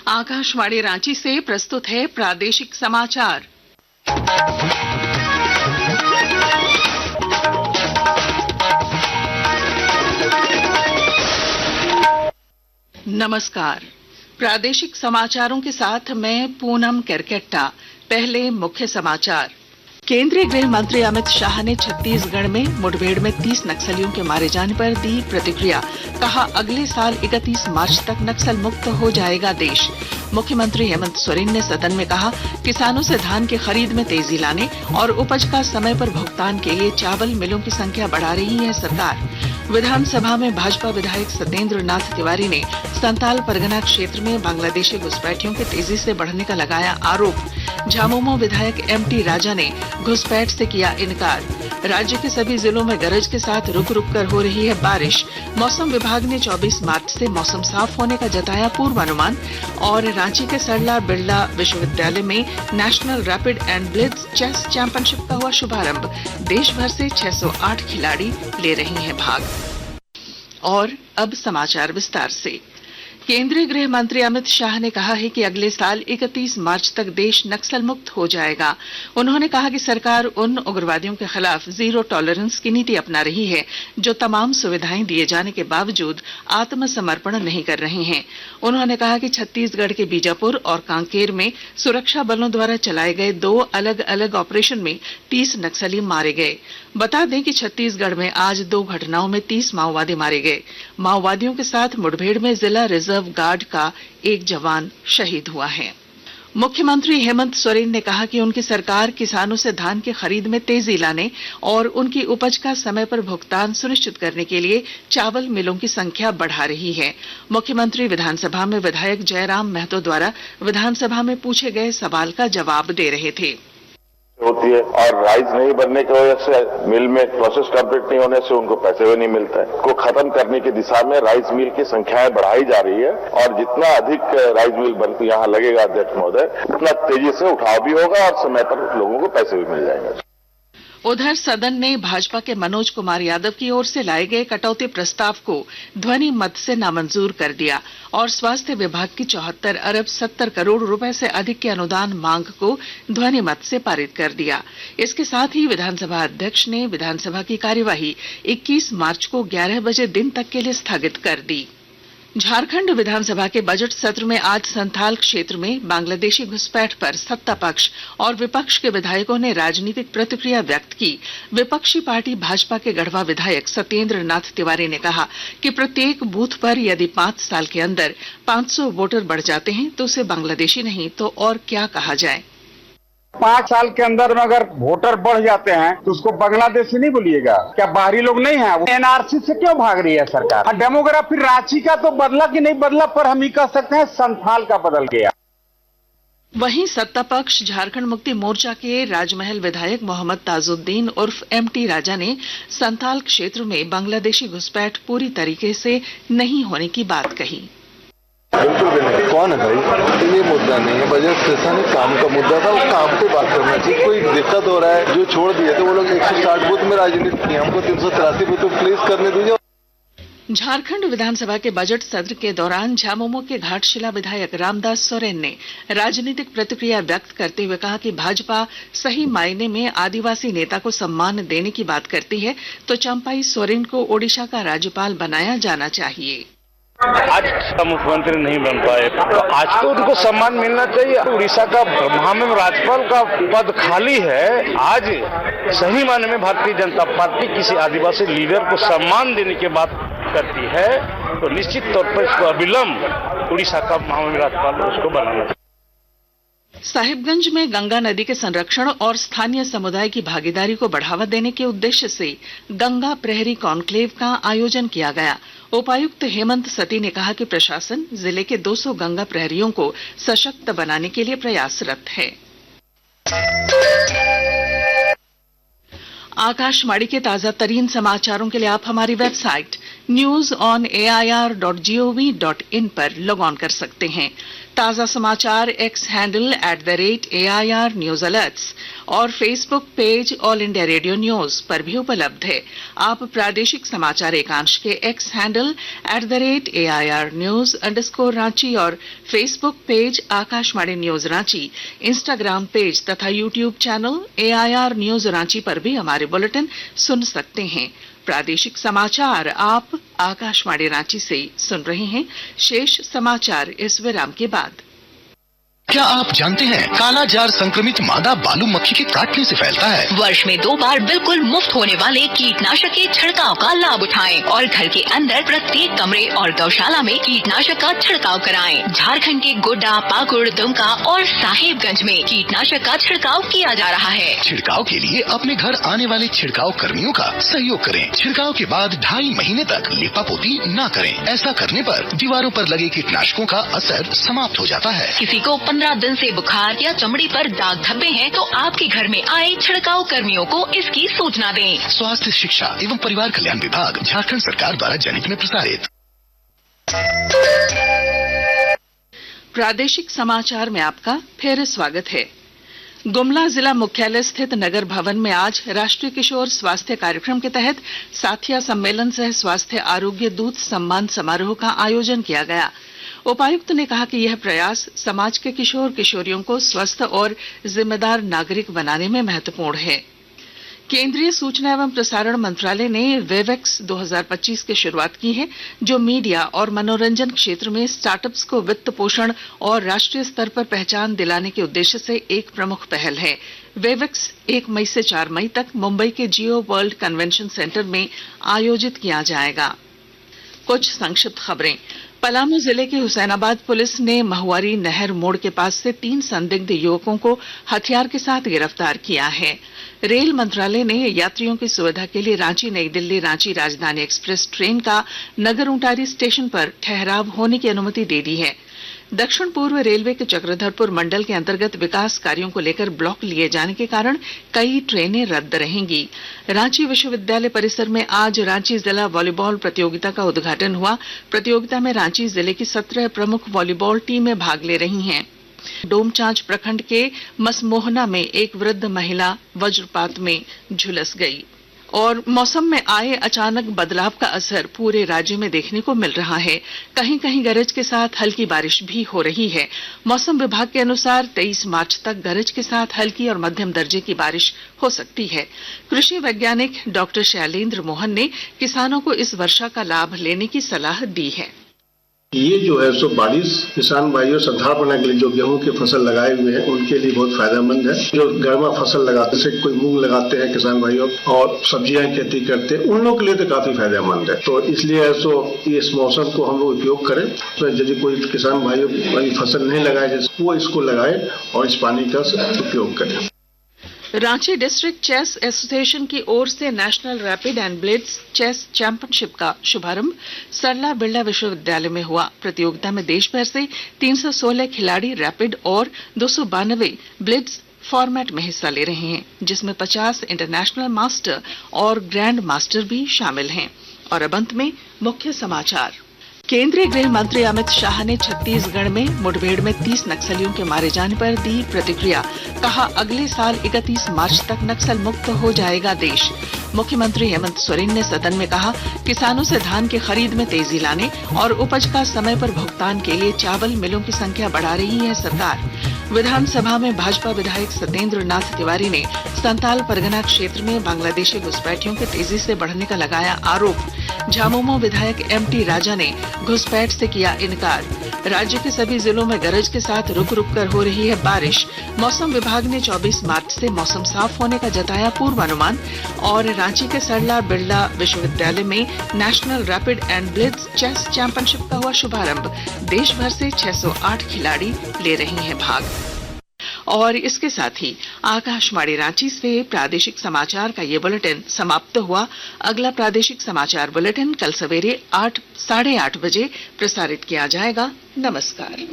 आकाशवाणी रांची से प्रस्तुत है प्रादेशिक समाचार। नमस्कार। प्रादेशिक समाचारों के साथ मैं पूनम केरकेट्टा। पहले मुख्य समाचार। केंद्रीय गृह मंत्री अमित शाह ने छत्तीसगढ़ में मुठभेड़ में 30 नक्सलियों के मारे जाने पर दी प्रतिक्रिया। कहा, अगले साल 31 मार्च तक नक्सल मुक्त हो जाएगा देश। मुख्यमंत्री हेमंत सोरेन ने सदन में कहा, किसानों से धान की खरीद में तेजी लाने और उपज का समय पर भुगतान के लिए चावल मिलों की संख्या बढ़ा रही है सरकार। विधानसभा में भाजपा विधायक सत्येंद्र नाथ तिवारी ने संताल परगना क्षेत्र में बांग्लादेशी घुसपैठियों के तेजी से बढ़ने का लगाया आरोप। झामुमो विधायक एमटी राजा ने घुसपैठ से किया इनकार। राज्य के सभी जिलों में गरज के साथ रुक रुक कर हो रही है बारिश। मौसम विभाग ने 24 मार्च से मौसम साफ होने का जताया पूर्वानुमान। और रांची के सरला बिरला विश्वविद्यालय में national rapid and blitz chess championship का हुआ शुभारंभ। देश भर से 608 खिलाड़ी ले रहे हैं भाग। और अब समाचार विस्तार से। केंद्रीय गृह मंत्री अमित शाह ने कहा है कि अगले साल 31 मार्च तक देश नक्सल मुक्त हो जाएगा। उन्होंने कहा कि सरकार उन उग्रवादियों के खिलाफ जीरो टॉलरेंस की नीति अपना रही है जो तमाम सुविधाएं दिए जाने के बावजूद आत्मसमर्पण नहीं कर रहे हैं। उन्होंने कहा कि छत्तीसगढ़ के बीजापुर और कांकेर में सुरक्षा बलों द्वारा चलाए गए 2 अलग अलग ऑपरेशन में 30 नक्सली मारे गए। बता दें कि छत्तीसगढ़ में आज 2 घटनाओं में 30 माओवादी मारे गए। माओवादियों के साथ मुठभेड़ में जिला रिजर्व गार्ड का एक जवान शहीद हुआ है। मुख्यमंत्री हेमंत सोरेन ने कहा कि उनकी सरकार किसानों से धान की खरीद में तेजी लाने और उनकी उपज का समय पर भुगतान सुनिश्चित करने के लिए चावल मिलों की संख्या बढ़ा रही है। मुख्यमंत्री विधानसभा में विधायक जयराम महतो द्वारा विधानसभा में पूछे गए सवाल का जवाब दे रहे थे। होती है और राइस नहीं बनने की वजह से मिल में प्रोसेस कंप्लीट नहीं होने से उनको पैसे भी नहीं मिलता है। को खत्म करने की दिशा में राइस मिल की संख्याएं बढ़ाई जा रही है और जितना अधिक राइस मिल बन यहाँ लगेगा अध्यक्ष महोदय, उतना तेजी से उठाव भी होगा और समय पर लोगों को पैसे भी मिल जाएंगे। उधर सदन ने भाजपा के मनोज कुमार यादव की ओर से लाए गए कटौती प्रस्ताव को ध्वनि मत से नामंजूर कर दिया और स्वास्थ्य विभाग की 74 अरब 70 करोड़ रुपए से अधिक के अनुदान मांग को ध्वनि मत से पारित कर दिया। इसके साथ ही विधानसभा अध्यक्ष ने विधानसभा की कार्यवाही 21 मार्च को 11 बजे दिन तक के लिए स्थगित कर दी। झारखंड विधानसभा के बजट सत्र में आज संथाल क्षेत्र में बांग्लादेशी घुसपैठ पर सत्ता पक्ष और विपक्ष के विधायकों ने राजनीतिक प्रतिक्रिया व्यक्त की। विपक्षी पार्टी भाजपा के गढ़वा विधायक सत्येंद्र नाथ तिवारी ने कहा कि प्रत्येक बूथ पर यदि 5 साल के अंदर 500 वोटर बढ़ जाते हैं तो उसे बांग्लादेशी नहीं तो और क्या कहा जाए। 5 साल के अंदर में अगर वोटर बढ़ जाते हैं तो उसको बांग्लादेशी नहीं बोलिएगा। क्या बाहरी लोग नहीं है? एनआरसी से क्यों भाग रही है सरकार? डेमोग्राफी रांची का तो बदला कि नहीं बदला, पर हम ही कह सकते हैं संथाल का बदल गया। वहीं सत्ता पक्ष झारखंड मुक्ति मोर्चा के राजमहल विधायक मोहम्मद ताजुद्दीन उर्फ एमटी राजा ने संथाल क्षेत्र में बांग्लादेशी घुसपैठ पूरी तरीके से नहीं होने की बात कही। बिल्कुल भी नहीं। कौन है भाई? ये मुद्दा नहीं है, बजट सेशन काम का मुद्दा था, उस काम पे बात करना चाहिए। कोई दिक्कत हो रहा है जो छोड़ दिए थे वो लोग 160 बूथ में राजनीति की, हमको 383 बूथ प्लीज करने दीजिए। झारखंड विधानसभा के बजट सत्र के दौरान झामुमो के घाटशिला विधायक रामदास सोरेन ने राजनीतिक प्रतिक्रिया व्यक्त करते हुए कहा कि भाजपा सही मायने में आदिवासी नेता को सम्मान देने की बात करती है तो चंपाई सोरेन को ओडिशा का राज्यपाल बनाया जाना चाहिए। आज का मुख्यमंत्री नहीं बन पाए तो आज तो उनको सम्मान मिलना चाहिए। उड़ीसा का महामहिम राज्यपाल का पद खाली है। आज सही मायने में भारतीय जनता पार्टी किसी आदिवासी लीडर को सम्मान देने की बात करती है तो निश्चित तौर पर इसको अविलंब उड़ीसा का महामहिम राज्यपाल उसको बनाना चाहिए। साहिबगंज में गंगा नदी के संरक्षण और स्थानीय समुदाय की भागीदारी को बढ़ावा देने के उद्देश्य से गंगा प्रहरी कॉन्क्लेव का आयोजन किया गया। उपायुक्त हेमंत सती ने कहा कि प्रशासन जिले के 200 गंगा प्रहरियों को सशक्त बनाने के लिए प्रयासरत है। आकाशवाणी के ताजा तरीन समाचारों के लिए आप हमारी वेबसाइट news.on.air.gov.in पर लॉग ऑन कर सकते हैं। ताजा समाचार X handle @AIR news alerts और Facebook page all India radio news पर भी उपलब्ध है। आप प्रादेशिक समाचार एकांश के एक्स हैंडल @AIR न्यूज _ और Facebook page Akashvani news Ranchi, Instagram page तथा YouTube channel AIR news Ranchi पर भी हमारे बुलेटिन सुन सकते हैं। प्रादेशिक समाचार आप आकाशवाणी रांची से सुन रहे हैं। शेष समाचार इस विराम के बाद। क्या आप जानते हैं काला जार संक्रमित मादा बालू मक्खी के काटने से फैलता है। वर्ष में 2 बार बिल्कुल मुफ्त होने वाले कीटनाशक के छिड़काव का लाभ उठाएं और घर के अंदर प्रत्येक कमरे और गौशाला में कीटनाशक का छिड़काव कराएं। झारखंड के गोड्डा, पाकुड़, दुमका और साहेबगंज में कीटनाशक का छिड़काव किया जा रहा है। छिड़काव के लिए अपने घर आने वाले छिड़काव कर्मियों का सहयोग करें। छिड़काव के बाद 2.5 महीने तक लिपापोती न करें। ऐसा करने पर दीवारों पर लगे कीटनाशकों का असर समाप्त हो जाता है। किसी को 15 दिन से बुखार या चमड़ी पर दाग धब्बे हैं तो आपके घर में आए छिड़काव कर्मियों को इसकी सूचना दें। स्वास्थ्य शिक्षा एवं परिवार कल्याण विभाग, झारखंड सरकार द्वारा जनहित में प्रसारित। प्रादेशिक समाचार में आपका फिर स्वागत है। गुमला जिला मुख्यालय स्थित नगर भवन में आज राष्ट्रीय किशोर स्वास्थ्य कार्यक्रम के तहत साथिया सम्मेलन सह स्वास्थ्य आरोग्य दूत सम्मान समारोह का आयोजन किया गया। उपायुक्त ने कहा कि यह प्रयास समाज के किशोर किशोरियों को स्वस्थ और जिम्मेदार नागरिक बनाने में महत्वपूर्ण है। केंद्रीय सूचना एवं प्रसारण मंत्रालय ने वेवेक्स 2025 की शुरुआत की है, जो मीडिया और मनोरंजन क्षेत्र में स्टार्टअप्स को वित्त पोषण और राष्ट्रीय स्तर पर पहचान दिलाने के उद्देश्य से एक प्रमुख पहल है। वेवेक्स 1 मई से 4 मई तक मुंबई के जियो वर्ल्ड कन्वेंशन सेंटर में आयोजित किया जाएगा। कुछ संक्षिप्त खबरें। पलामू जिले के हुसैनाबाद पुलिस ने महुआरी नहर मोड़ के पास से 3 संदिग्ध युवकों को हथियार के साथ गिरफ्तार किया है। रेल मंत्रालय ने यात्रियों की सुविधा के लिए रांची नई दिल्ली रांची राजधानी एक्सप्रेस ट्रेन का नगर उंटारी स्टेशन पर ठहराव होने की अनुमति दे दी है। दक्षिण पूर्व रेलवे के चक्रधरपुर मंडल के अंतर्गत विकास कार्यों को लेकर ब्लॉक लिए जाने के कारण कई ट्रेनें रद्द रहेंगी। रांची विश्वविद्यालय परिसर में आज रांची जिला वॉलीबॉल प्रतियोगिता का उद्घाटन हुआ। प्रतियोगिता में रांची जिले की 17 प्रमुख वॉलीबॉल टीमें भाग ले रही हैं। डोमचांच प्रखंड के मसमोहना में एक वृद्ध महिला वज्रपात में झुलस गई। और मौसम में आए अचानक बदलाव का असर पूरे राज्य में देखने को मिल रहा है। कहीं कहीं गरज के साथ हल्की बारिश भी हो रही है। मौसम विभाग के अनुसार 23 मार्च तक गरज के साथ हल्की और मध्यम दर्जे की बारिश हो सकती है। कृषि वैज्ञानिक डॉक्टर शैलेंद्र मोहन ने किसानों को इस वर्षा का लाभ लेने की सलाह दी है। ये जो है सो बारिश किसान भाइयों संधारणा के लिए जो गेहूं की फसल लगाए हुए हैं उनके लिए बहुत फायदेमंद है। जो गर्मा फसल लगाते, जैसे कोई मूंग लगाते हैं किसान भाइयों और सब्जियां खेती करते हैं, उन लोगों के लिए तो काफी फायदेमंद है। तो इसलिए सो इस मौसम को हम लोग उपयोग करें। तो यदि कोई किसान भाइयों फसल नहीं लगाए वो इसको लगाए और इस पानी का उपयोग करें। रांची डिस्ट्रिक्ट चेस एसोसिएशन की ओर से national rapid and blitz chess championship का शुभारंभ सरला बिरला विश्वविद्यालय में हुआ। प्रतियोगिता में देश भर से 316 खिलाड़ी रैपिड और 292 ब्लिट्ज फॉर्मेट में हिस्सा ले रहे हैं, जिसमें 50 इंटरनेशनल मास्टर और ग्रैंड मास्टर भी शामिल हैं। और अब अंत में मुख्य समाचार। केंद्रीय गृह मंत्री अमित शाह ने छत्तीसगढ़ में मुठभेड़ में 30 नक्सलियों के मारे जाने पर दी प्रतिक्रिया। कहा, अगले साल 31 मार्च तक नक्सल मुक्त हो जाएगा देश। मुख्यमंत्री हेमंत सोरेन ने सदन में कहा, किसानों से धान की खरीद में तेजी लाने और उपज का समय पर भुगतान के लिए चावल मिलों की संख्या बढ़ा रही है सरकार। विधानसभा में भाजपा विधायक सत्येंद्र नाथ तिवारी ने संताल परगना क्षेत्र में बांग्लादेशी घुसपैठियों के तेजी से बढ़ने का लगाया आरोप। झामुमो विधायक एमटी राजा ने घुसपैठ से किया इनकार। राज्य के सभी जिलों में गरज के साथ रुक रुक कर हो रही है बारिश। मौसम विभाग ने 24 मार्च से मौसम साफ होने का जताया पूर्वानुमान। और रांची के सरला बिरला विश्वविद्यालय में national rapid and blitz chess championship का हुआ शुभारंभ। देश भर से 608 खिलाड़ी ले रहे हैं भाग। और इसके साथ ही आकाशवाणी रांची से प्रादेशिक समाचार का ये बुलेटिन समाप्त हुआ। अगला प्रादेशिक समाचार बुलेटिन कल सवेरे 8:30 बजे प्रसारित किया जाएगा। नमस्कार।